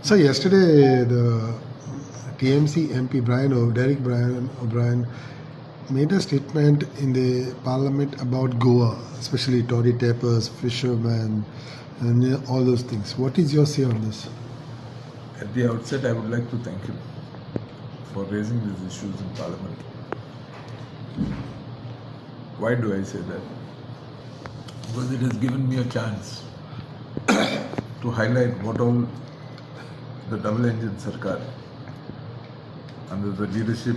So yesterday, the TMC MP Brian Obrien, made a statement in the parliament about Goa, especially Tory tappers, fishermen, and all those things. What is your say on this? At the outset, I would like to thank him for raising these issues in Parliament. Why do I say that? Because it has given me a chance to highlight what all the double-engine Sarkar, under the leadership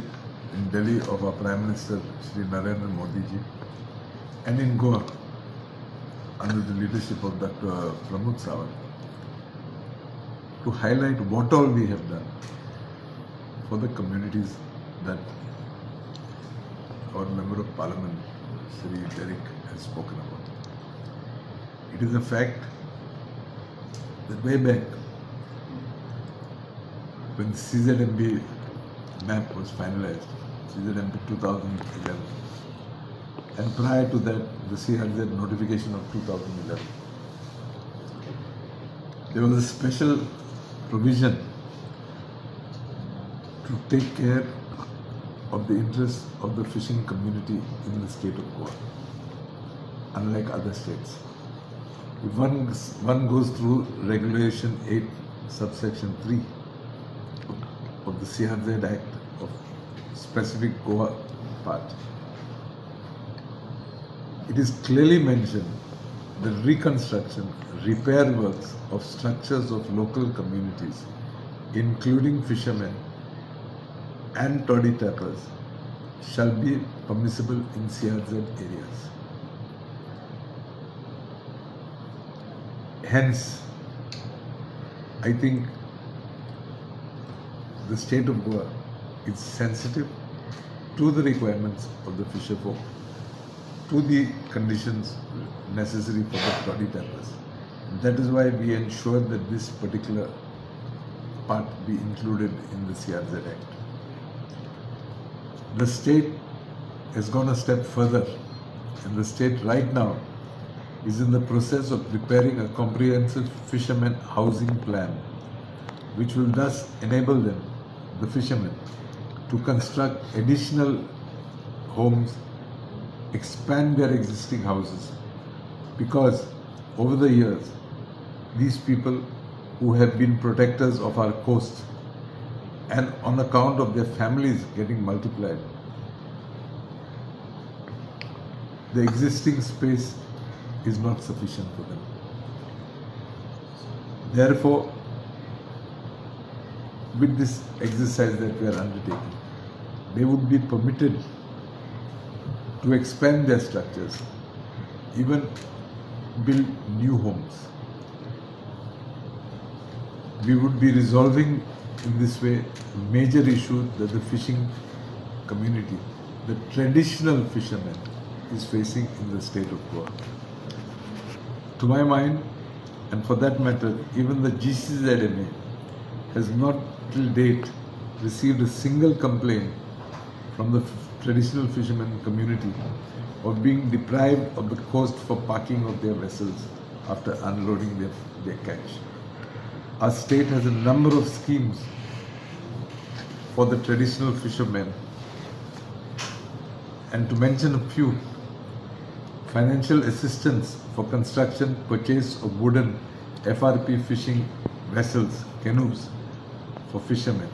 in Delhi of our Prime Minister Shri Narendra Modi ji, and in Goa under the leadership of Dr. Pramod Sawant, to highlight what all we have done for the communities that our Member of Parliament, Shri Derek, has spoken about. It is a fact that way back when the CZMB map was finalized, CZMB 2011, and prior to that, the CRZ notification of 2011, there was a special provision to take care of the interests of the fishing community in the state of Goa, unlike other states. If one goes through Regulation 8, subsection 3 of the CRZ Act of specific Goa part, it is clearly mentioned that reconstruction, repair works of structures of local communities, including fishermen and toddy tappers, shall be permissible in CRZ areas. Hence, I think the state of Goa is sensitive to the requirements of the fisher folk, to the conditions necessary for the toddy tappers. That is why we ensure that this particular part be included in the CRZ Act. The state has gone a step further, and the state right now is in the process of preparing a comprehensive fishermen housing plan, which will thus enable them, the fishermen, to construct additional homes, expand their existing houses, because over the years, these people who have been protectors of our coast, and on account of their families getting multiplied, the existing space is not sufficient for them. Therefore, with this exercise that we are undertaking, they would be permitted to expand their structures, even build new homes. We would be resolving in this way a major issue that the fishing community, the traditional fishermen, is facing in the state of Goa. To my mind, and for that matter, even the GCZMA has not till date received a single complaint from the traditional fishermen community of being deprived of the coast for parking of their vessels after unloading their catch. Our state has a number of schemes for the traditional fishermen, and to mention a few: financial assistance for construction, purchase of wooden FRP fishing vessels, canoes for fishermen;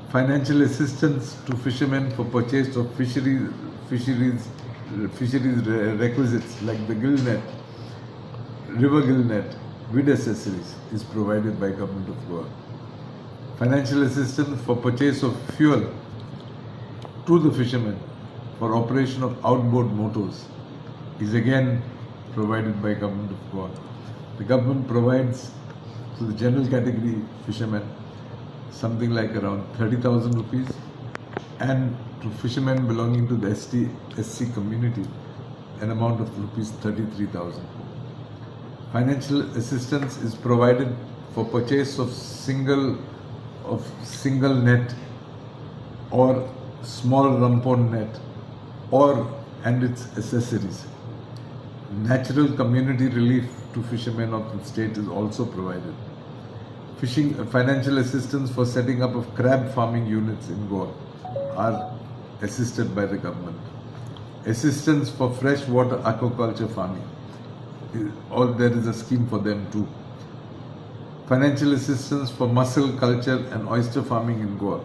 financial assistance to fishermen for purchase of fisheries requisites like the gill net, river gill net, with accessories is provided by Government of Goa. Financial assistance for purchase of fuel to the fishermen for operation of outboard motors is again provided by Government of Goa. The government provides to the general category fishermen something like around 30,000 rupees, and to fishermen belonging to the SC community an amount of rupees 33,000. Financial assistance is provided for purchase of single net or small rampon net and its accessories. Natural community relief to fishermen of the state is also provided. Financial assistance for setting up of crab farming units in Goa are assisted by the government. Assistance for freshwater aquaculture farming, there is a scheme for them too. Financial assistance for mussel culture and oyster farming in Goa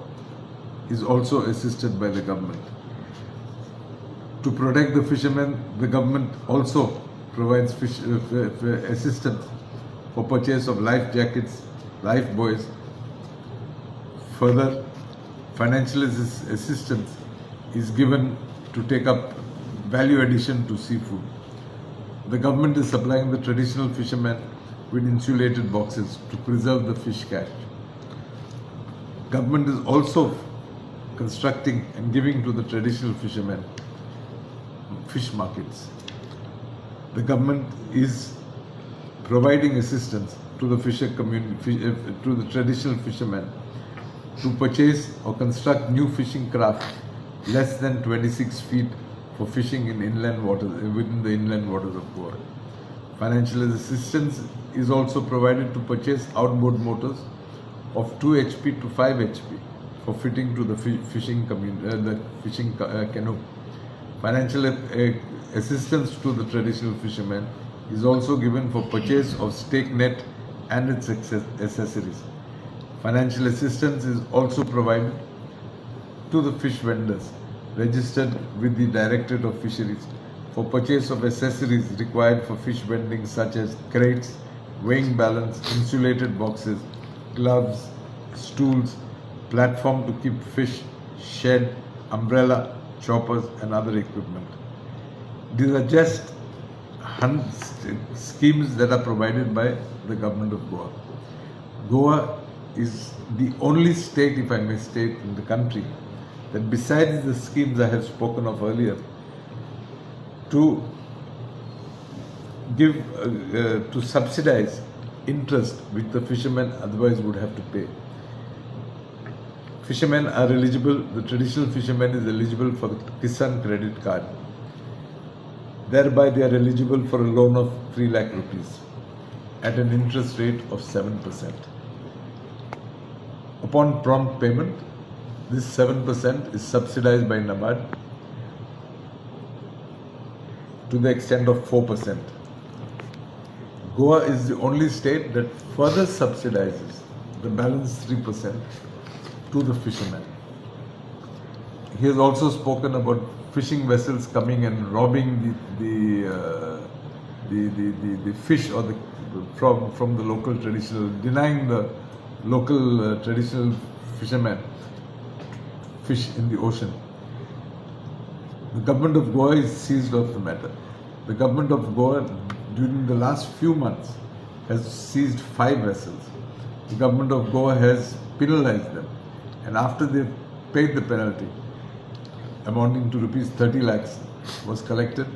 is also assisted by the government. To protect the fishermen, the government also provides assistance for purchase of life jackets, life buoys. Further, financial assistance is given to take up value addition to seafood. The government is supplying the traditional fishermen with insulated boxes to preserve the fish catch. Government is also constructing and giving to the traditional fishermen fish markets. The government is providing assistance to the fisher community, to the traditional fishermen, to purchase or construct new fishing craft less than 26 feet for fishing in inland waters, within the inland waters of Goa. Financial assistance is also provided to purchase outboard motors of 2 HP to 5 HP for fitting to the fishing canoe. Financial assistance to the traditional fishermen is also given for purchase of stake net and its accessories. Financial assistance is also provided to the fish vendors registered with the Directorate of Fisheries for purchase of accessories required for fish vending, such as crates, weighing balance, insulated boxes, gloves, stools, platform to keep fish, shed, umbrella, choppers and other equipment. These are just schemes that are provided by the government of Goa. Goa is the only state, if I may state, in the country that besides the schemes I have spoken of earlier, to give, to subsidize interest which the fishermen otherwise would have to pay. Fishermen are eligible, the traditional fisherman is eligible for the Kisan credit card. Thereby they are eligible for a loan of 3 lakh rupees at an interest rate of 7%. Upon prompt payment, this 7% is subsidized by NABARD to the extent of 4%. Goa is the only state that further subsidizes the balance 3% to the fishermen. He has also spoken about fishing vessels coming and robbing the fish or from the local traditional, denying the local traditional fishermen fish in the ocean. The government of Goa is seized of the matter. The government of Goa during the last few months has seized 5 vessels. The government of Goa has penalized them, and after they paid the penalty amounting to rupees 30 lakhs was collected,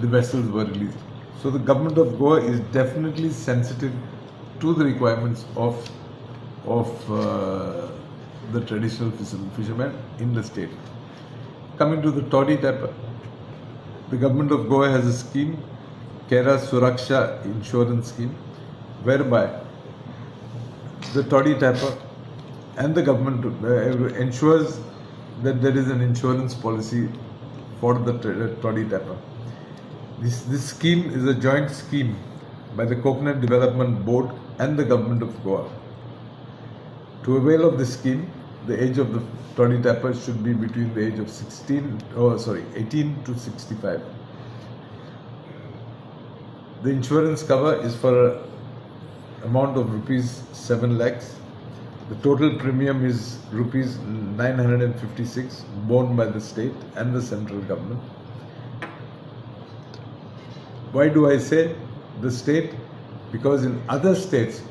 the vessels were released. So the government of Goa is definitely sensitive to the requirements of the traditional fishermen in the state. Coming to the toddy tapper, the government of Goa has a scheme, Kera Suraksha Insurance Scheme, whereby the toddy tapper and the government ensures that there is an insurance policy for the toddy tapper. This scheme is a joint scheme by the Coconut Development Board and the government of Goa. To avail of this scheme, the age of the toddy tapper should be between the age of 18 to 65. The insurance cover is for an amount of rupees 7 lakhs. The total premium is rupees 956 borne by the state and the central government. Why do I say the state? Because in other states,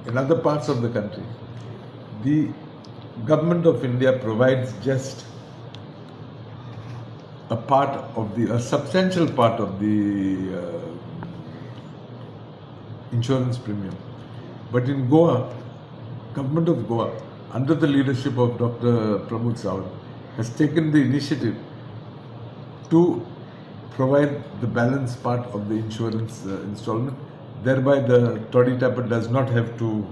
in other parts of the country, the government of India provides just a substantial part of the insurance premium. But in Goa, government of Goa, under the leadership of Dr. Pramod Sawant, has taken the initiative to provide the balance part of the insurance installment. Thereby, the toddy tapper does not have to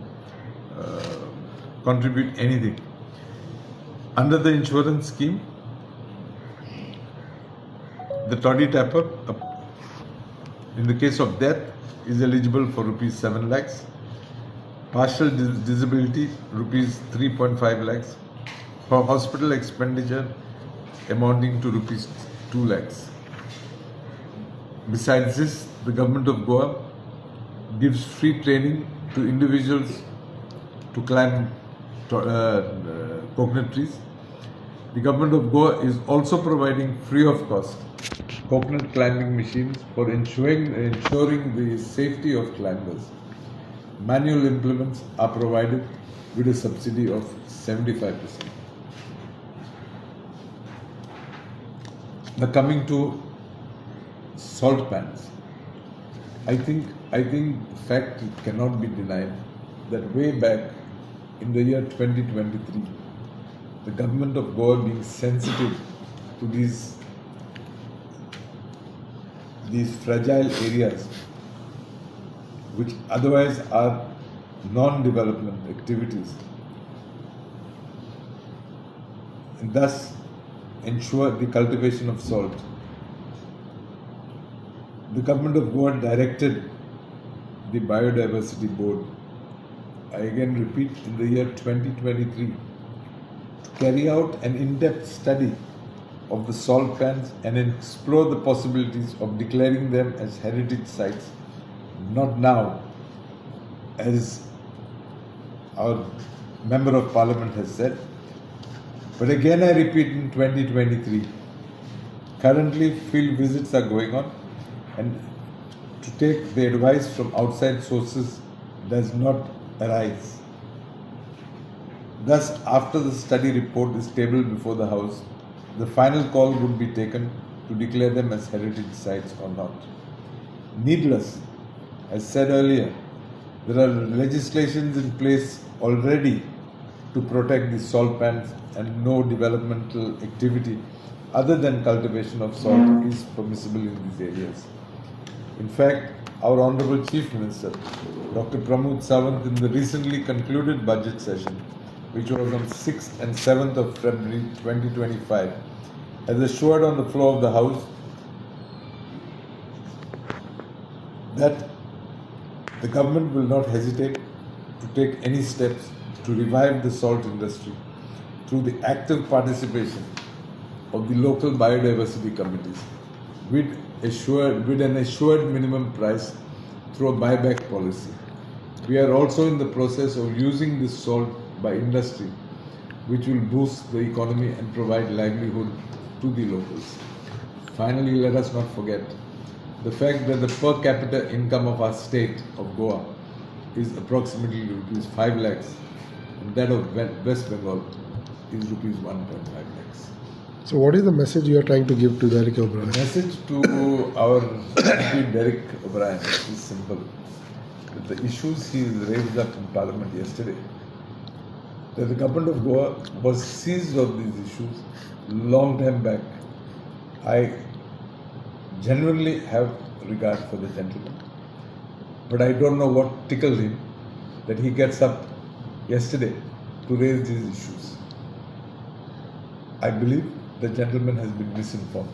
contribute anything. Under the insurance scheme, the toddy tapper, in the case of death, is eligible for rupees 7 lakhs. Partial disability, rupees 3.5 lakhs. For hospital expenditure amounting to rupees 2 lakhs. Besides this, the government of Goa gives free training to individuals to climb coconut trees. The government of Goa is also providing free of cost coconut climbing machines for ensuring the safety of climbers. Manual implements are provided with a subsidy of 75%. Now coming to salt pans, I think the fact cannot be denied that way back in the year 2023, the government of Goa being sensitive to these fragile areas which otherwise are non-development activities, and thus ensure the cultivation of salt. The government of Goa directed the Biodiversity Board, I again repeat, in the year 2023, to carry out an in-depth study of the salt pans and explore the possibilities of declaring them as heritage sites, not now, as our Member of Parliament has said, but again I repeat, in 2023. Currently field visits are going on, and to take the advice from outside sources does not arise. Thus, after the study report is tabled before the House, the final call would be taken to declare them as heritage sites or not. Needless, as said earlier, there are legislations in place already to protect the salt pans, and no developmental activity other than cultivation of salt is permissible in these areas. In fact, our Honorable Chief Minister, Dr. Pramod Sawant, in the recently concluded budget session, which was on 6th and 7th of February 2025, has assured on the floor of the House that the government will not hesitate to take any steps to revive the salt industry through the active participation of the local biodiversity committees with an assured minimum price through a buyback policy. We are also in the process of using this salt by industry, which will boost the economy and provide livelihood to the locals. Finally, let us not forget the fact that the per capita income of our state of Goa is approximately rupees 5 lakhs, and that of West Bengal is rupees 1.5 lakhs. So, what is the message you are trying to give to Derek Obrien? The message to our MP Derek Obrien is simple. That the issues he raised up in Parliament yesterday, that the government of Goa was seized of these issues long time back. I genuinely have regard for the gentleman, but I don't know what tickled him that he gets up yesterday to raise these issues. I believe the gentleman has been misinformed.